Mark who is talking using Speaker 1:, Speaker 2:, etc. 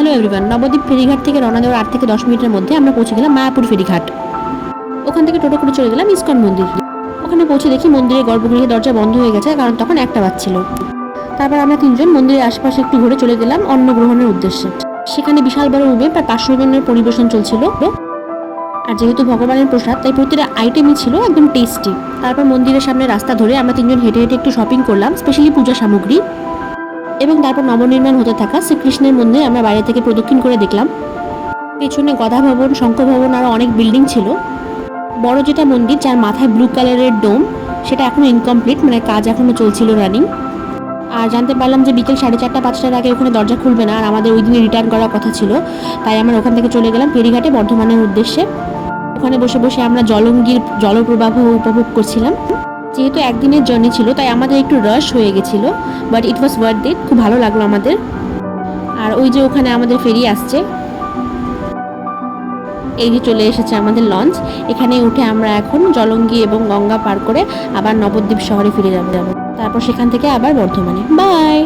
Speaker 1: Hello everyone, Nabadwip ফেরিঘাট থেকে রওনা দেওয়ার 8 থেকে 10 মিনিটের মধ্যে আমরা পৌঁছে গেলাম মায়াপুর ফেরিঘাট। ওখান থেকে টোটো করে চলে গেলাম ইসকন মন্দির। ওখানে পৌঁছে দেখি মন্দিরের গর্ভগৃহের দরজা বন্ধ হয়ে গেছে, কারণ তখন 1টা বাজছিল। তারপর আমরা 3জন মন্দিরের আশপাশে একটু ঘুরে চলে গেলাম অন্ন গ্রহণের উদ্দেশ্যে। সেখানে বিশাল বড় রুমে প্রায় 500 জনের পরিবেশন চলছিল। আর যেহেতু ভগবানের প্রসাদ, তাই প্রতিটা আইটেমই ছিল একদম টেস্টি। তারপর মন্দিরের সামনে রাস্তা ধরে আমরা 3জন হেঁটে হেঁটে একটু শপিং করলাম, স্পেশালি পূজা সামগ্রী। এবং তারপর নবনির্মাণ হতে থাকা শ্রীকৃষ্ণের মন্দির আমরা বাইরে থেকে প্রদক্ষিণ করে দেখলাম। পেছনে গদা ভবন, শঙ্খ ভবন আরও অনেক বিল্ডিং ছিল। বড় যেটা মন্দির, যার মাথায় ব্লু কালারের ডোম, সেটা এখনো ইনকমপ্লিট, মানে কাজ এখনো চলছিল, রানিং। আর জানতে পারলাম যে বিকেল 4:30-5টার আগে ওখানে দরজা খুলবে না, আর আমাদের ওই দিনে রিটার্ন করার কথা ছিল। তাই আমরা ওখান থেকে চলে গেলাম ফেরিঘাটে বর্ধমানের উদ্দেশ্যে। ওখানে বসে বসে আমরা জলঙ্গির জলপ্রবাহ উপভোগ করছিলাম। যেহেতু একদিনের জার্নি ছিল, তাই আমাদের একটু রাশ হয়ে গেছিলো, but it was worth it. খুব ভালো লাগলো আমাদের। আর ওই যে ওখানে আমাদের ফেরি আসছে, এই যে চলে এসেছে আমাদের লঞ্চ। এখানে উঠে আমরা এখন জলঙ্গি এবং গঙ্গা পার করে আবার নবদ্বীপ শহরে ফিরে যাব। তারপর সেখান থেকে আবার বর্ধমানে। বাই।